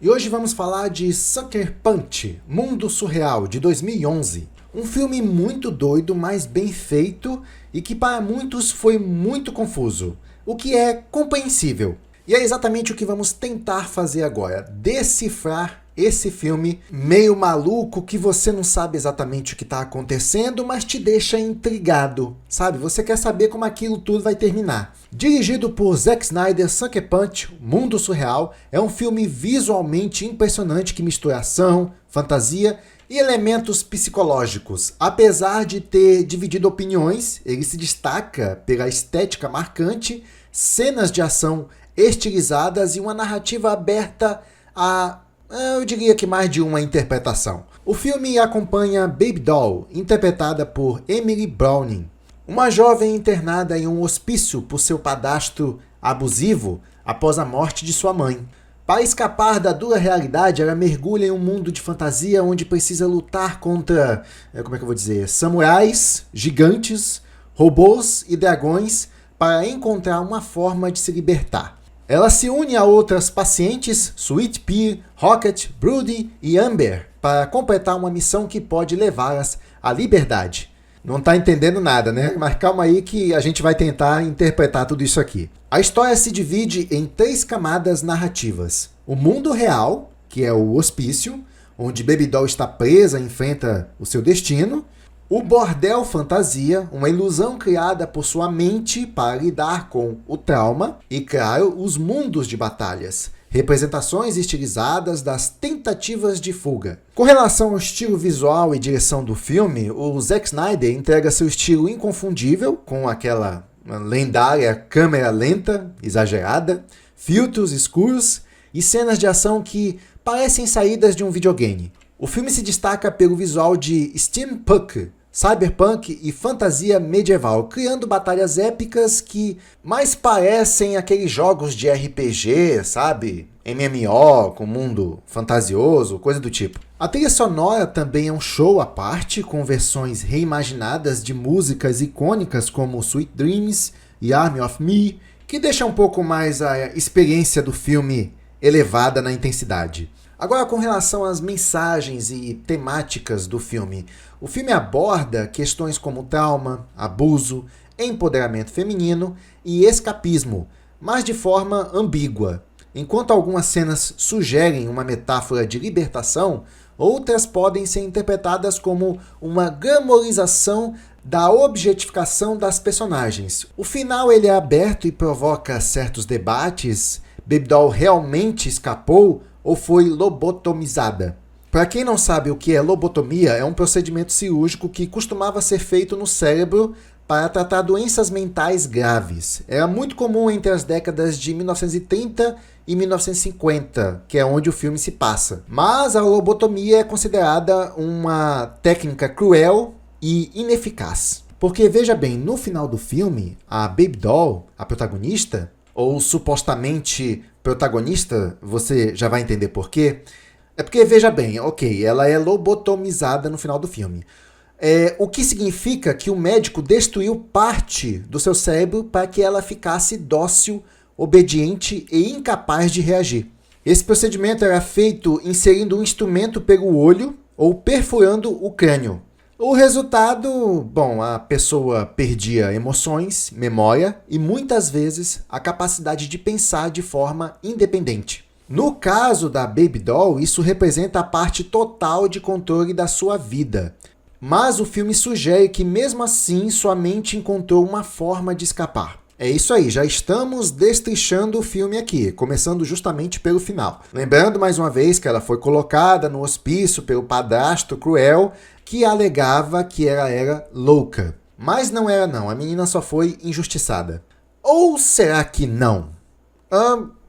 E hoje vamos falar de Sucker Punch, Mundo Surreal, de 2011. Um filme muito doido, mas bem feito e que para muitos foi muito confuso, o que é compreensível. E é exatamente o que vamos tentar fazer agora, decifrar esse filme meio maluco que você não sabe exatamente o que está acontecendo, mas te deixa intrigado, sabe? Você quer saber como aquilo tudo vai terminar. Dirigido por Zack Snyder, Sucker Punch, Mundo Surreal, é um filme visualmente impressionante que mistura ação, fantasia e elementos psicológicos. Apesar de ter dividido opiniões, ele se destaca pela estética marcante, cenas de ação estilizadas e uma narrativa aberta a, eu diria que mais de uma interpretação. O filme acompanha Baby Doll, interpretada por Emily Browning, uma jovem internada em um hospício por seu padrasto abusivo após a morte de sua mãe. Para escapar da dura realidade, ela mergulha em um mundo de fantasia onde precisa lutar contra, samurais, gigantes, robôs e dragões para encontrar uma forma de se libertar. Ela se une a outras pacientes, Sweet Pea, Rocket, Broody e Amber, para completar uma missão que pode levá-las à liberdade. Não tá entendendo nada, né? Mas calma aí que a gente vai tentar interpretar tudo isso aqui. A história se divide em 3 camadas narrativas. O mundo real, que é o hospício, onde Baby Doll está presa e enfrenta o seu destino. O bordel fantasia, uma ilusão criada por sua mente para lidar com o trauma. E, claro, os mundos de batalhas, representações estilizadas das tentativas de fuga. Com relação ao estilo visual e direção do filme, o Zack Snyder entrega seu estilo inconfundível, com aquela lendária câmera lenta, exagerada, filtros escuros e cenas de ação que parecem saídas de um videogame. O filme se destaca pelo visual de steampunk, cyberpunk e fantasia medieval, criando batalhas épicas que mais parecem aqueles jogos de RPG, sabe? MMO, com mundo fantasioso, coisa do tipo. A trilha sonora também é um show à parte, com versões reimaginadas de músicas icônicas como Sweet Dreams e Army of Me, que deixa um pouco mais a experiência do filme elevada na intensidade. Agora, com relação às mensagens e temáticas do filme, o filme aborda questões como trauma, abuso, empoderamento feminino e escapismo, mas de forma ambígua. Enquanto algumas cenas sugerem uma metáfora de libertação, outras podem ser interpretadas como uma glamorização da objetificação das personagens. O final ele é aberto e provoca certos debates. Baby Doll realmente escapou ou foi lobotomizada? Para quem não sabe o que é lobotomia, é um procedimento cirúrgico que costumava ser feito no cérebro para tratar doenças mentais graves. Era muito comum entre as décadas de 1930 e 1950, que é onde o filme se passa. Mas a lobotomia é considerada uma técnica cruel e ineficaz. Porque, veja bem, no final do filme, a Baby Doll, a protagonista, ou supostamente protagonista, você já vai entender por quê. É porque, veja bem, ok, ela é lobotomizada no final do filme. O que significa que o médico destruiu parte do seu cérebro para que ela ficasse dócil, obediente e incapaz de reagir. Esse procedimento era feito inserindo um instrumento pelo olho ou perfurando o crânio. O resultado, a pessoa perdia emoções, memória e muitas vezes a capacidade de pensar de forma independente. No caso da Baby Doll, isso representa a parte total de controle da sua vida. Mas o filme sugere que mesmo assim sua mente encontrou uma forma de escapar. É isso aí, já estamos destrinchando o filme aqui, começando justamente pelo final. Lembrando mais uma vez que ela foi colocada no hospício pelo padrasto cruel que alegava que ela era louca. Mas não era não, a menina só foi injustiçada. Ou será que não?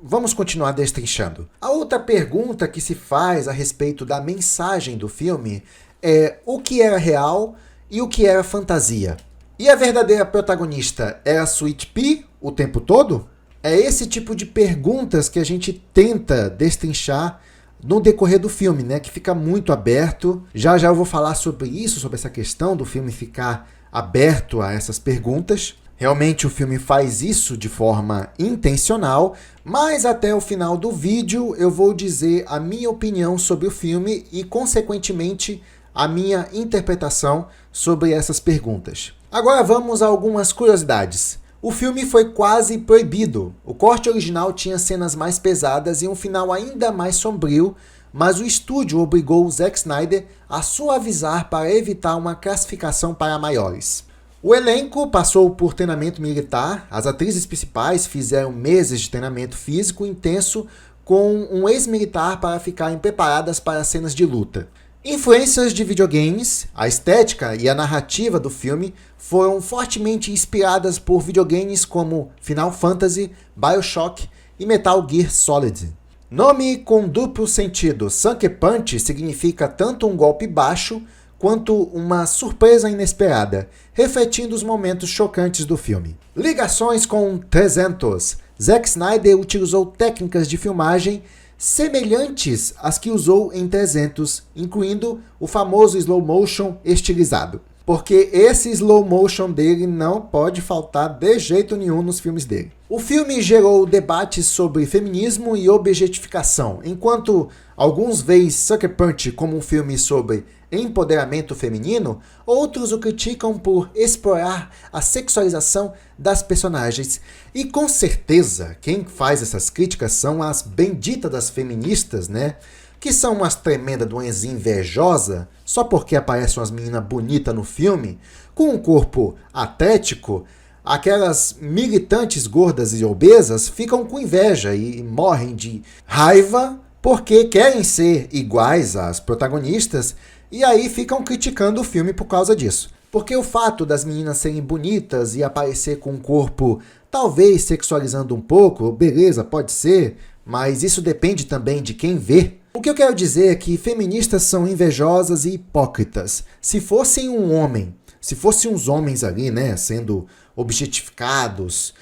Vamos continuar destrinchando. A outra pergunta que se faz a respeito da mensagem do filme é o que era real e o que era fantasia. E a verdadeira protagonista era Sweet Pea o tempo todo? É esse tipo de perguntas que a gente tenta destrinchar no decorrer do filme, né? Que fica muito aberto. Já eu vou falar sobre isso, sobre essa questão do filme ficar aberto a essas perguntas. Realmente o filme faz isso de forma intencional, mas até o final do vídeo eu vou dizer a minha opinião sobre o filme e, consequentemente, a minha interpretação sobre essas perguntas. Agora vamos a algumas curiosidades. O filme foi quase proibido. O corte original tinha cenas mais pesadas e um final ainda mais sombrio, mas o estúdio obrigou o Zack Snyder a suavizar para evitar uma classificação para maiores. O elenco passou por treinamento militar, as atrizes principais fizeram meses de treinamento físico intenso com um ex-militar para ficarem preparadas para cenas de luta. Influências de videogames, a estética e a narrativa do filme foram fortemente inspiradas por videogames como Final Fantasy, BioShock e Metal Gear Solid. Nome com duplo sentido, Sucker Punch significa tanto um golpe baixo quanto uma surpresa inesperada, refletindo os momentos chocantes do filme. Ligações com 300. Zack Snyder utilizou técnicas de filmagem semelhantes às que usou em 300, incluindo o famoso slow motion estilizado. Porque esse slow motion dele não pode faltar de jeito nenhum nos filmes dele. O filme gerou debates sobre feminismo e objetificação, enquanto alguns veem Sucker Punch como um filme sobre empoderamento feminino, outros o criticam por explorar a sexualização das personagens. E com certeza, quem faz essas críticas são as benditas das feministas, né? Que são umas tremendas doenças invejosas, só porque aparecem umas meninas bonitas no filme, com um corpo atlético, aquelas militantes gordas e obesas ficam com inveja e morrem de raiva porque querem ser iguais às protagonistas e aí ficam criticando o filme por causa disso. Porque o fato das meninas serem bonitas e aparecer com um corpo talvez sexualizando um pouco, beleza, pode ser, mas isso depende também de quem vê. O que eu quero dizer é que feministas são invejosas e hipócritas. Se fossem um homem, se fossem uns homens ali, né, sendo objetificados,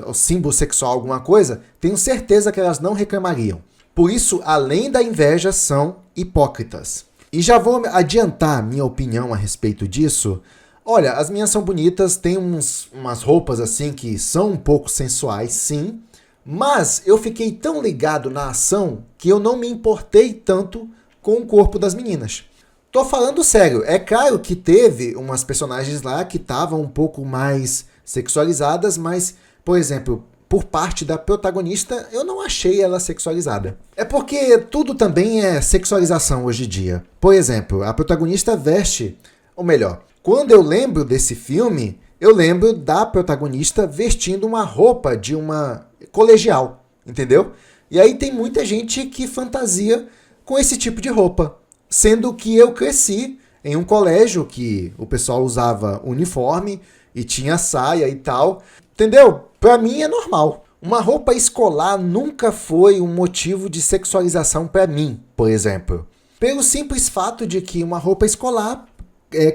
o símbolo sexual, alguma coisa, tenho certeza que elas não reclamariam. Por isso, além da inveja, são hipócritas. E já vou adiantar minha opinião a respeito disso. Olha, as minhas são bonitas, têm umas roupas assim que são um pouco sensuais, sim. Mas eu fiquei tão ligado na ação que eu não me importei tanto com o corpo das meninas. Tô falando sério, é claro que teve umas personagens lá que estavam um pouco mais sexualizadas, mas, por exemplo, por parte da protagonista, eu não achei ela sexualizada. É porque tudo também é sexualização hoje em dia. Por exemplo, a protagonista veste, ou melhor, quando eu lembro desse filme, eu lembro da protagonista vestindo uma roupa de uma colegial, entendeu? E aí tem muita gente que fantasia com esse tipo de roupa, sendo que eu cresci em um colégio que o pessoal usava uniforme e tinha saia e tal, entendeu? Pra mim é normal. Uma roupa escolar nunca foi um motivo de sexualização pra mim, por exemplo. Pelo simples fato de que uma roupa escolar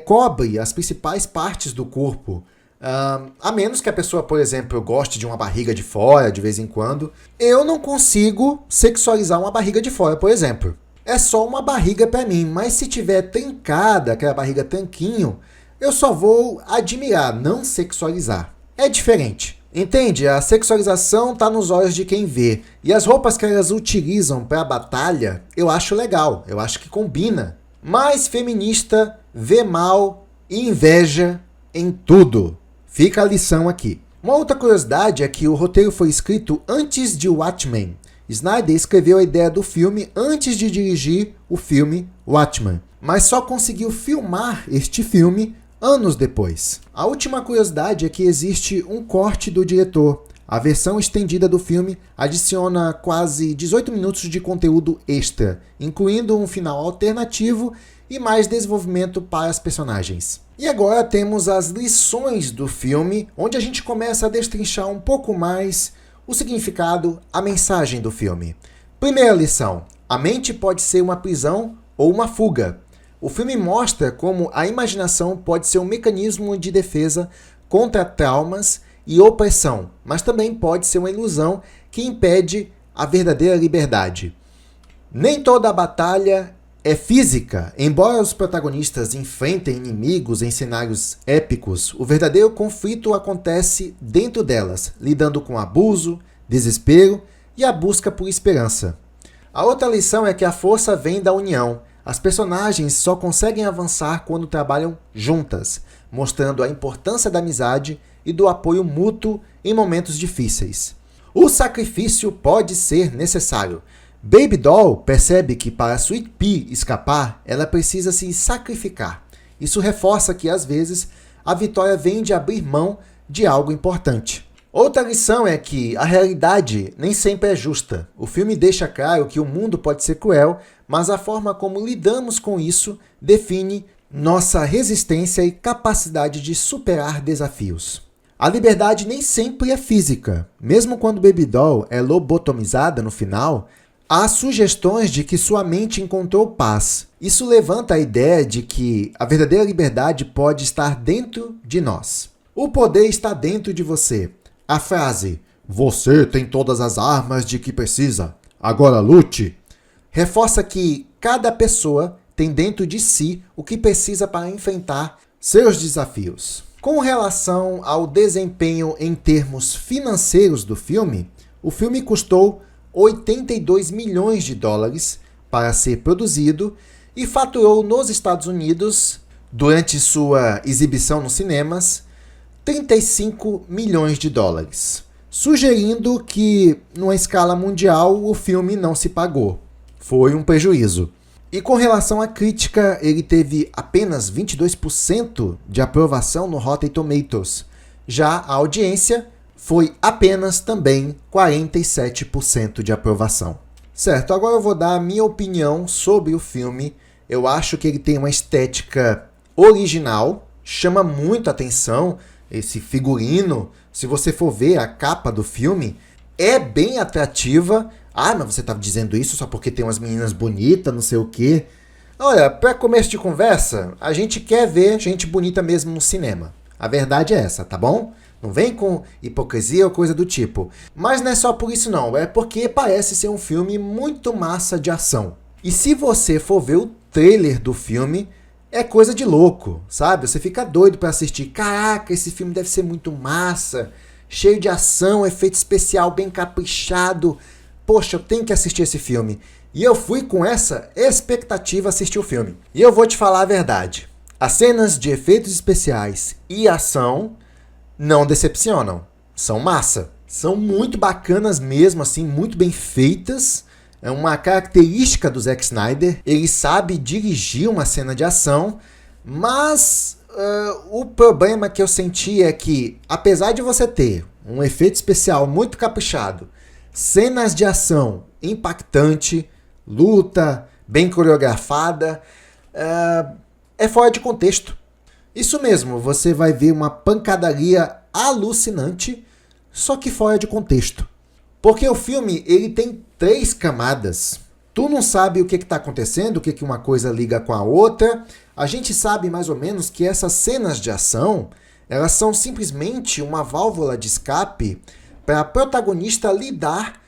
cobre as principais partes do corpo. A menos que a pessoa, por exemplo, goste de uma barriga de fora de vez em quando. Eu não consigo sexualizar uma barriga de fora, por exemplo. É só uma barriga pra mim, mas se tiver trincada, aquela barriga tanquinho, eu só vou admirar, não sexualizar. É diferente. Entende? A sexualização tá nos olhos de quem vê. E as roupas que elas utilizam pra batalha, eu acho legal, eu acho que combina. Mas feminista vê mal e inveja em tudo. Fica a lição aqui. Uma outra curiosidade é que o roteiro foi escrito antes de Watchmen. Snyder escreveu a ideia do filme antes de dirigir o filme Watchmen, mas só conseguiu filmar este filme anos depois. A última curiosidade é que existe um corte do diretor. A versão estendida do filme adiciona quase 18 minutos de conteúdo extra, incluindo um final alternativo e mais desenvolvimento para as personagens. E agora temos as lições do filme, onde a gente começa a destrinchar um pouco mais o significado, a mensagem do filme. Primeira lição: a mente pode ser uma prisão ou uma fuga. O filme mostra como a imaginação pode ser um mecanismo de defesa contra traumas e opressão, mas também pode ser uma ilusão que impede a verdadeira liberdade. Nem toda batalha é física. Embora os protagonistas enfrentem inimigos em cenários épicos, o verdadeiro conflito acontece dentro delas, lidando com abuso, desespero e a busca por esperança. A outra lição é que a força vem da união. As personagens só conseguem avançar quando trabalham juntas, mostrando a importância da amizade e do apoio mútuo em momentos difíceis. O sacrifício pode ser necessário. Baby Doll percebe que para Sweet Pea escapar, ela precisa se sacrificar. Isso reforça que, às vezes, a vitória vem de abrir mão de algo importante. Outra lição é que a realidade nem sempre é justa. O filme deixa claro que o mundo pode ser cruel, mas a forma como lidamos com isso define nossa resistência e capacidade de superar desafios. A liberdade nem sempre é física. Mesmo quando Baby Doll é lobotomizada no final, há sugestões de que sua mente encontrou paz. Isso levanta a ideia de que a verdadeira liberdade pode estar dentro de nós. O poder está dentro de você. A frase, "Você tem todas as armas de que precisa, agora lute", reforça que cada pessoa tem dentro de si o que precisa para enfrentar seus desafios. Com relação ao desempenho em termos financeiros do filme, o filme custou 82 milhões de dólares para ser produzido e faturou nos Estados Unidos, durante sua exibição nos cinemas, 35 milhões de dólares, sugerindo que, numa escala mundial, o filme não se pagou. Foi um prejuízo. E com relação à crítica, ele teve apenas 22% de aprovação no Rotten Tomatoes. Já a audiência foi apenas também 47% de aprovação. Certo, agora eu vou dar a minha opinião sobre o filme. Eu acho que ele tem uma estética original, chama muito a atenção esse figurino. Se você for ver a capa do filme, é bem atrativa. Ah, mas você estava dizendo isso só porque tem umas meninas bonitas, não sei o quê. Olha, para começo de conversa, a gente quer ver gente bonita mesmo no cinema. A verdade é essa, tá bom? Não vem com hipocrisia ou coisa do tipo. Mas não é só por isso não, é porque parece ser um filme muito massa de ação. E se você for ver o trailer do filme, é coisa de louco, sabe? Você fica doido para assistir. Caraca, esse filme deve ser muito massa, cheio de ação, efeito especial bem caprichado. Poxa, eu tenho que assistir esse filme. E eu fui com essa expectativa assistir o filme. E eu vou te falar a verdade. As cenas de efeitos especiais e ação não decepcionam. São massa. São muito bacanas mesmo, assim, muito bem feitas. É uma característica do Zack Snyder. Ele sabe dirigir uma cena de ação, mas o problema que eu senti é que, apesar de você ter um efeito especial muito caprichado, cenas de ação impactante, luta bem coreografada, é fora de contexto. Isso mesmo, você vai ver uma pancadaria alucinante, só que fora de contexto. Porque o filme ele tem 3 camadas. Tu não sabe o que está acontecendo, o que uma coisa liga com a outra. A gente sabe mais ou menos que essas cenas de ação, elas são simplesmente uma válvula de escape para a protagonista lidar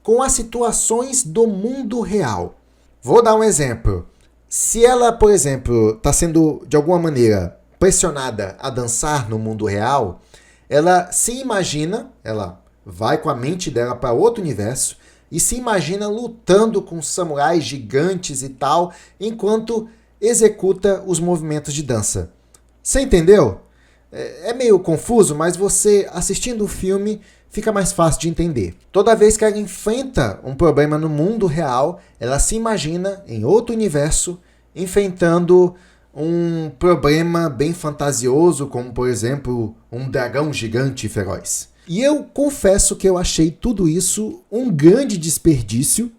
com as situações do mundo real. Vou dar um exemplo. Se ela, por exemplo, está sendo de alguma maneira pressionada a dançar no mundo real, ela se imagina, ela vai com a mente dela para outro universo e se imagina lutando com samurais gigantes e tal, enquanto executa os movimentos de dança. Você entendeu? É meio confuso, mas você assistindo o filme fica mais fácil de entender. Toda vez que ela enfrenta um problema no mundo real, ela se imagina em outro universo enfrentando um problema bem fantasioso, como por exemplo um dragão gigante e feroz. E eu confesso que eu achei tudo isso um grande desperdício.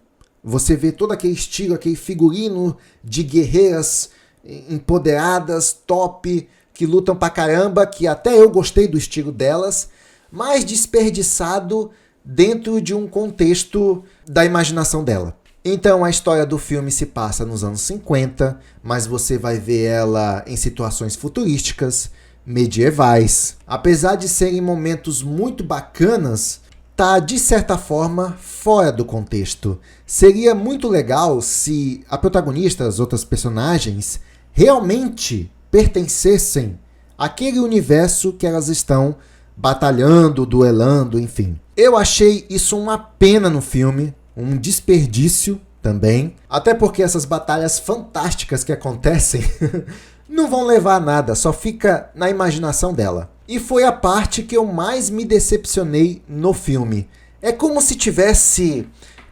Você vê todo aquele estilo, aquele figurino de guerreiras empoderadas, top, que lutam pra caramba, que até eu gostei do estilo delas, mas desperdiçado dentro de um contexto da imaginação dela. Então a história do filme se passa nos anos 50, mas você vai ver ela em situações futurísticas, medievais. Apesar de serem momentos muito bacanas, tá, de certa forma, fora do contexto. Seria muito legal se a protagonista, as outras personagens, realmente pertencessem àquele universo que elas estão batalhando, duelando, enfim. Eu achei isso uma pena no filme, um desperdício também, até porque essas batalhas fantásticas que acontecem não vão levar a nada, só fica na imaginação dela. E foi a parte que eu mais me decepcionei no filme. É como se tivesse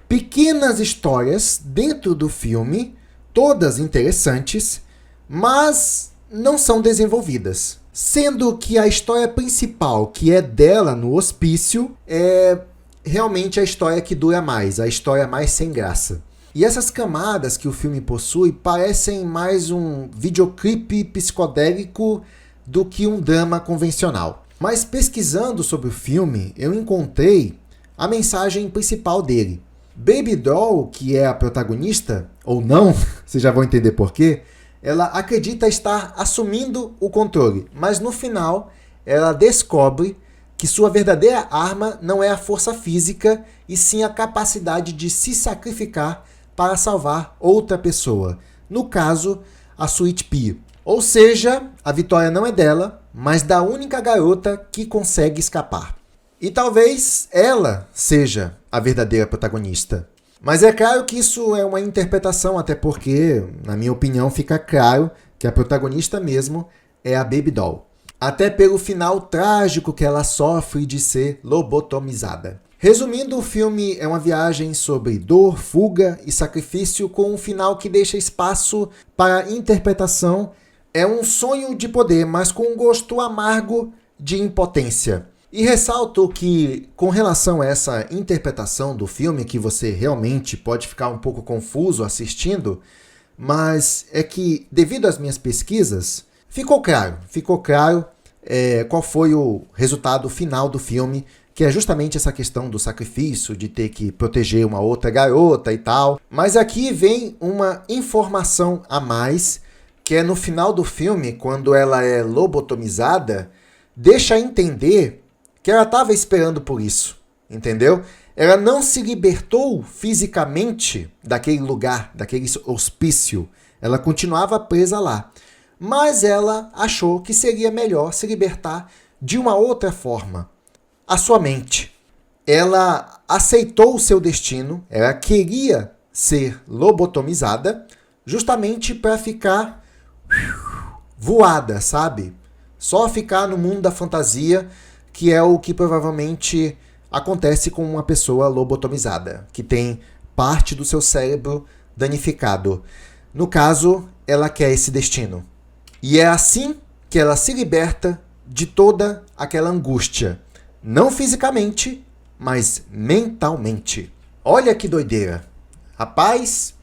pequenas histórias dentro do filme, todas interessantes, mas não são desenvolvidas. Sendo que a história principal, que é dela no hospício, é realmente a história que dura mais, a história mais sem graça. E essas camadas que o filme possui parecem mais um videoclipe psicodélico do que um drama convencional. Mas pesquisando sobre o filme, eu encontrei a mensagem principal dele. Baby Doll, que é a protagonista, ou não, vocês já vão entender por quê, ela acredita estar assumindo o controle, mas no final ela descobre que sua verdadeira arma não é a força física, e sim a capacidade de se sacrificar para salvar outra pessoa. No caso, a Sweet Pea. Ou seja, a vitória não é dela, mas da única garota que consegue escapar. E talvez ela seja a verdadeira protagonista. Mas é claro que isso é uma interpretação, até porque, na minha opinião, fica claro que a protagonista mesmo é a Baby Doll. Até pelo final trágico que ela sofre de ser lobotomizada. Resumindo, o filme é uma viagem sobre dor, fuga e sacrifício com um final que deixa espaço para interpretação. É um sonho de poder, mas com um gosto amargo de impotência. E ressalto que, com relação a essa interpretação do filme, que você realmente pode ficar um pouco confuso assistindo, mas é que, devido às minhas pesquisas, ficou claro qual foi o resultado final do filme, que é justamente essa questão do sacrifício, de ter que proteger uma outra garota e tal. Mas aqui vem uma informação a mais, que é no final do filme, quando ela é lobotomizada, deixa entender que ela estava esperando por isso, entendeu? Ela não se libertou fisicamente daquele lugar, daquele hospício. Ela continuava presa lá. Mas ela achou que seria melhor se libertar de uma outra forma. A sua mente. Ela aceitou o seu destino, ela queria ser lobotomizada, justamente para ficar voada, sabe? Só ficar no mundo da fantasia, que é o que provavelmente acontece com uma pessoa lobotomizada, que tem parte do seu cérebro danificado. No caso, ela quer esse destino. E é assim que ela se liberta de toda aquela angústia. Não fisicamente, mas mentalmente. Olha que doideira. Rapaz,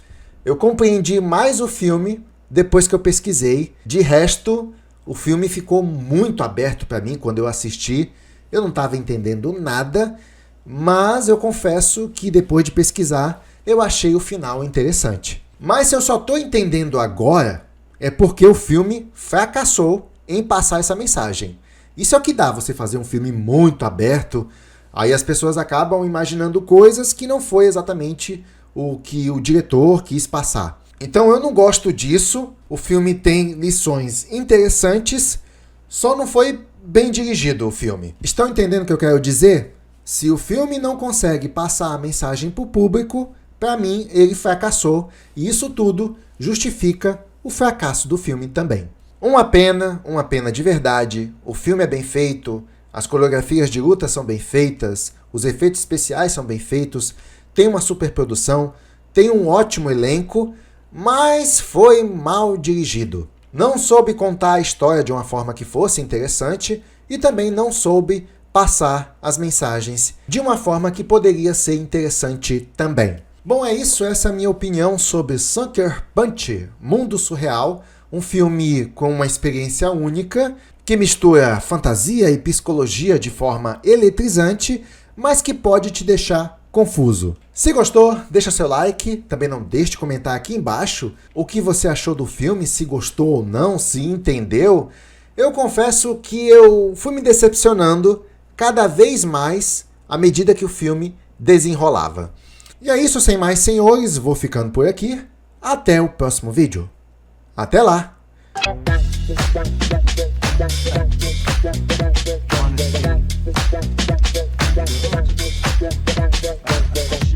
eu compreendi mais o filme depois que eu pesquisei. De resto, o filme ficou muito aberto para mim quando eu assisti. Eu não estava entendendo nada, mas eu confesso que depois de pesquisar, eu achei o final interessante. Mas se eu só estou entendendo agora, é porque o filme fracassou em passar essa mensagem. Isso é o que dá você fazer um filme muito aberto, aí as pessoas acabam imaginando coisas que não foi exatamente o que o diretor quis passar. Então eu não gosto disso, o filme tem lições interessantes, só não foi bem dirigido o filme. Estão entendendo o que eu quero dizer? Se o filme não consegue passar a mensagem para o público, para mim ele fracassou, e isso tudo justifica o fracasso do filme também. Uma pena de verdade. O filme é bem feito, as coreografias de luta são bem feitas, os efeitos especiais são bem feitos, tem uma superprodução, tem um ótimo elenco, mas foi mal dirigido. Não soube contar a história de uma forma que fosse interessante e também não soube passar as mensagens de uma forma que poderia ser interessante também. Bom, é isso. Essa é a minha opinião sobre Sucker Punch, Mundo Surreal, um filme com uma experiência única, que mistura fantasia e psicologia de forma eletrizante, mas que pode te deixar confuso. Se gostou, deixa seu like, também não deixe de comentar aqui embaixo o que você achou do filme, se gostou ou não, se entendeu. Eu confesso que eu fui me decepcionando cada vez mais à medida que o filme desenrolava. E é isso, sem mais senhores, vou ficando por aqui. Até o próximo vídeo. Até lá! One,